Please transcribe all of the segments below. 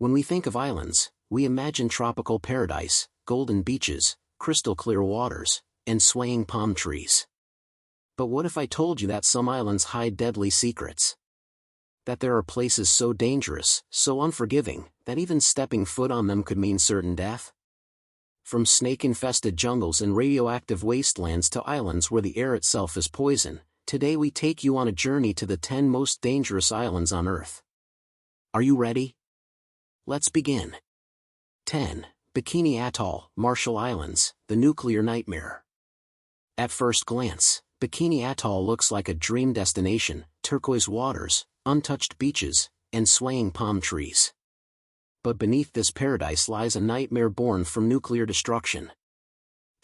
When we think of islands, we imagine tropical paradise, golden beaches, crystal clear waters, and swaying palm trees. But what if I told you that some islands hide deadly secrets? That there are places so dangerous, so unforgiving, that even stepping foot on them could mean certain death? From snake-infested jungles and radioactive wastelands to islands where the air itself is poison, today we take you on a journey to the 10 most dangerous islands on Earth. Are you ready? Let's begin. 10. Bikini Atoll, Marshall Islands, the nuclear nightmare. At first glance, Bikini Atoll looks like a dream destination: turquoise waters, untouched beaches, and swaying palm trees. But beneath this paradise lies a nightmare born from nuclear destruction.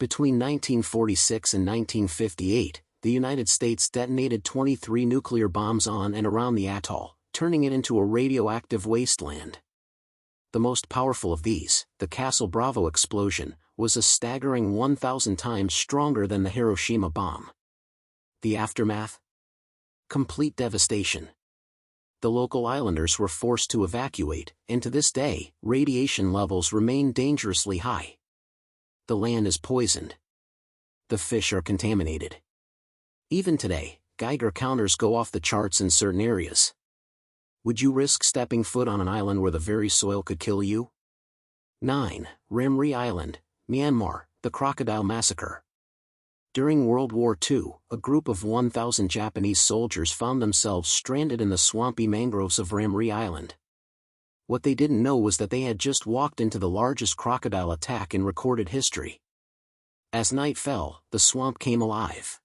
Between 1946 and 1958, the United States detonated 23 nuclear bombs on and around the atoll, turning it into a radioactive wasteland. The most powerful of these, the Castle Bravo explosion, was a staggering 1,000 times stronger than the Hiroshima bomb. The aftermath? Complete devastation. The local islanders were forced to evacuate, and to this day, radiation levels remain dangerously high. The land is poisoned. The fish are contaminated. Even today, Geiger counters go off the charts in certain areas. Would you risk stepping foot on an island where the very soil could kill you? 9. Ramree Island, Myanmar, the Crocodile Massacre. During World War II, a group of 1,000 Japanese soldiers found themselves stranded in the swampy mangroves of Ramree Island. What they didn't know was that they had just walked into the largest crocodile attack in recorded history. As night fell, the swamp came alive.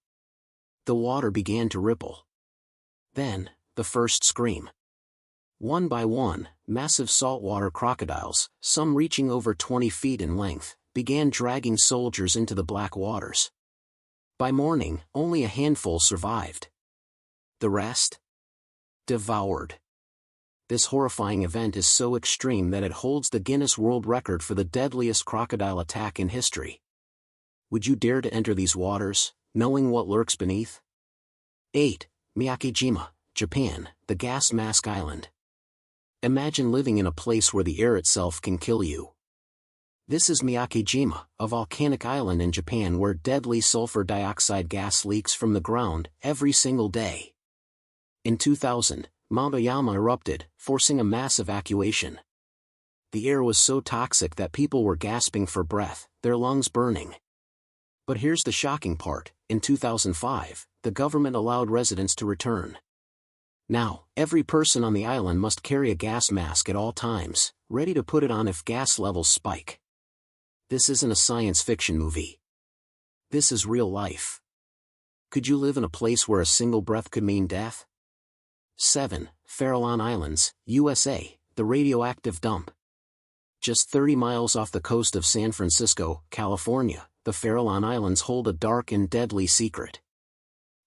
The water began to ripple. Then, the first scream. One by one, massive saltwater crocodiles, some reaching over 20 feet in length, began dragging soldiers into the black waters. By morning, only a handful survived. The rest? Devoured. This horrifying event is so extreme that it holds the Guinness World Record for the deadliest crocodile attack in history. Would you dare to enter these waters, knowing what lurks beneath? 8. Miyakijima, Japan, the Gas Mask Island. Imagine living in a place where the air itself can kill you. This is Miyakijima, a volcanic island in Japan where deadly sulfur dioxide gas leaks from the ground every single day. In 2000, Mount Oyama erupted, forcing a mass evacuation. The air was so toxic that people were gasping for breath, their lungs burning. But here's the shocking part: in 2005, the government allowed residents to return. Now, every person on the island must carry a gas mask at all times, ready to put it on if gas levels spike. This isn't a science fiction movie. This is real life. Could you live in a place where a single breath could mean death? 7. Farallon Islands, USA, the radioactive dump. Just 30 miles off the coast of San Francisco, California, the Farallon Islands hold a dark and deadly secret.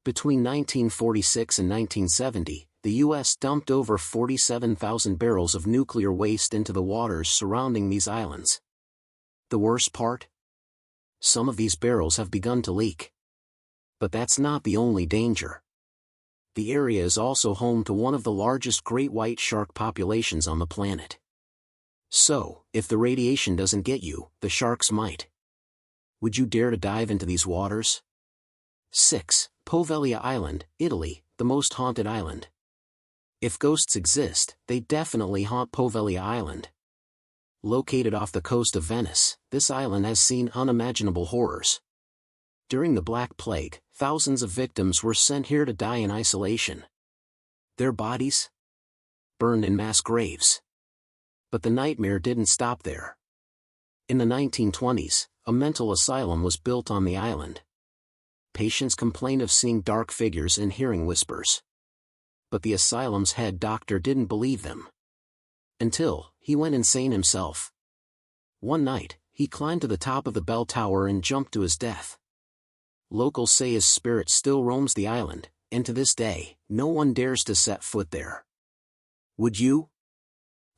Between 1946 and 1970, the U.S. dumped over 47,000 barrels of nuclear waste into the waters surrounding these islands. The worst part? Some of these barrels have begun to leak. But that's not the only danger. The area is also home to one of the largest great white shark populations on the planet. So, if the radiation doesn't get you, the sharks might. Would you dare to dive into these waters? 6. Poveglia Island, Italy, the most haunted island. If ghosts exist, they definitely haunt Poveglia Island. Located off the coast of Venice, this island has seen unimaginable horrors. During the Black Plague, thousands of victims were sent here to die in isolation. Their bodies? Burned in mass graves. But the nightmare didn't stop there. In the 1920s, a mental asylum was built on the island. Patients complained of seeing dark figures and hearing whispers. But the asylum's head doctor didn't believe them. Until he went insane himself. One night, he climbed to the top of the bell tower and jumped to his death. Locals say his spirit still roams the island, and to this day, no one dares to set foot there. Would you?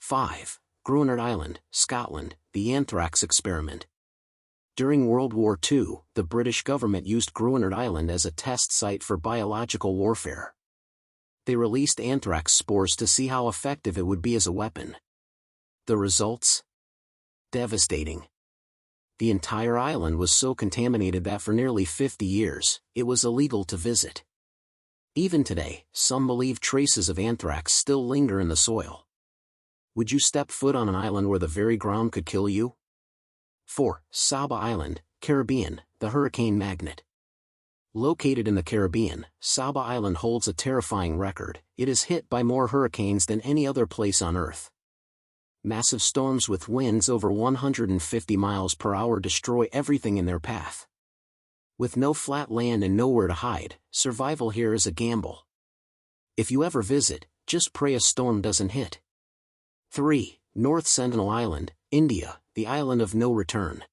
5. Gruinard Island, Scotland, the anthrax experiment. During World War II, the British government used Gruinard Island as a test site for biological warfare. They released anthrax spores to see how effective it would be as a weapon. The results? Devastating. The entire island was so contaminated that for nearly 50 years, it was illegal to visit. Even today, some believe traces of anthrax still linger in the soil. Would you step foot on an island where the very ground could kill you? 4. Saba Island, Caribbean, the hurricane magnet. Located in the Caribbean, Saba Island holds a terrifying record. It is hit by more hurricanes than any other place on Earth. Massive storms with winds over 150 miles per hour destroy everything in their path. With no flat land and nowhere to hide, survival here is a gamble. If you ever visit, just pray a storm doesn't hit. 3. North Sentinel Island, India, the island of no return.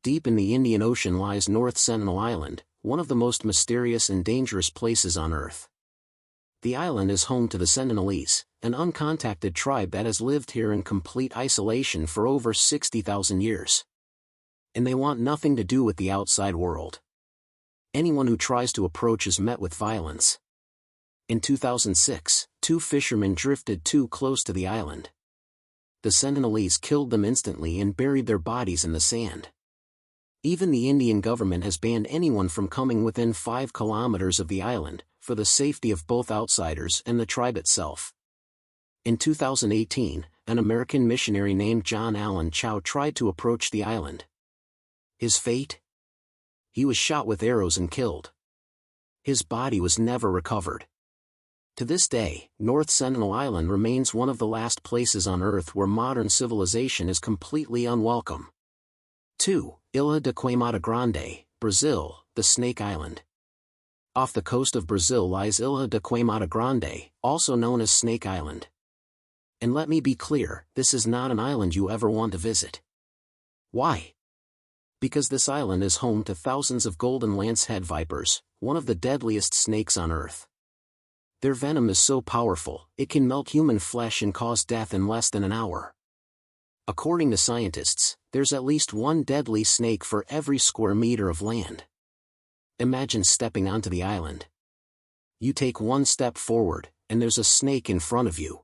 Deep in the Indian Ocean lies North Sentinel Island, one of the most mysterious and dangerous places on Earth. The island is home to the Sentinelese, an uncontacted tribe that has lived here in complete isolation for over 60,000 years. And they want nothing to do with the outside world. Anyone who tries to approach is met with violence. In 2006, 2 fishermen drifted too close to the island. The Sentinelese killed them instantly and buried their bodies in the sand. Even the Indian government has banned anyone from coming within 5 kilometers of the island, for the safety of both outsiders and the tribe itself. In 2018, an American missionary named John Allen Chow tried to approach the island. His fate? He was shot with arrows and killed. His body was never recovered. To this day, North Sentinel Island remains one of the last places on Earth where modern civilization is completely unwelcome. 2. Ilha de Queimada Grande, Brazil, the Snake Island. Off the coast of Brazil lies Ilha de Queimada Grande, also known as Snake Island. And let me be clear, this is not an island you ever want to visit. Why? Because this island is home to thousands of golden lancehead vipers, one of the deadliest snakes on Earth. Their venom is so powerful, it can melt human flesh and cause death in less than an hour. According to scientists, there's at least one deadly snake for every square meter of land. Imagine stepping onto the island. You take one step forward, and there's a snake in front of you.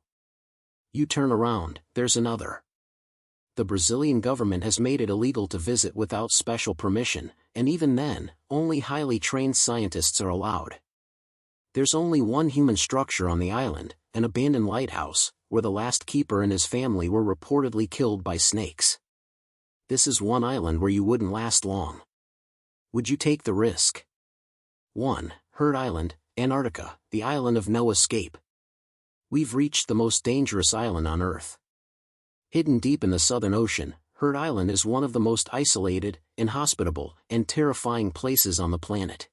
You turn around, there's another. The Brazilian government has made it illegal to visit without special permission, and even then, only highly trained scientists are allowed. There's only one human structure on the island, an abandoned lighthouse, where the last keeper and his family were reportedly killed by snakes. This is one island where you wouldn't last long. Would you take the risk? 1. Heard Island, Antarctica, the island of no escape. We've reached the most dangerous island on Earth. Hidden deep in the Southern Ocean, Heard Island is one of the most isolated, inhospitable, and terrifying places on the planet.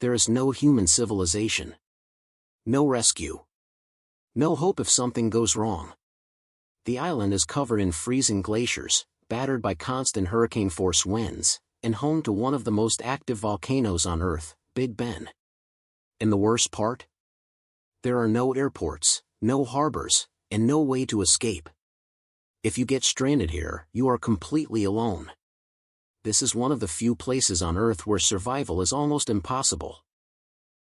There is no human civilization. No rescue. No hope if something goes wrong. The island is covered in freezing glaciers, battered by constant hurricane-force winds, and home to one of the most active volcanoes on Earth, Big Ben. And the worst part? There are no airports, no harbors, and no way to escape. If you get stranded here, you are completely alone. This is one of the few places on Earth where survival is almost impossible.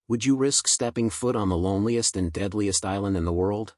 Would you risk stepping foot on the loneliest and deadliest island in the world?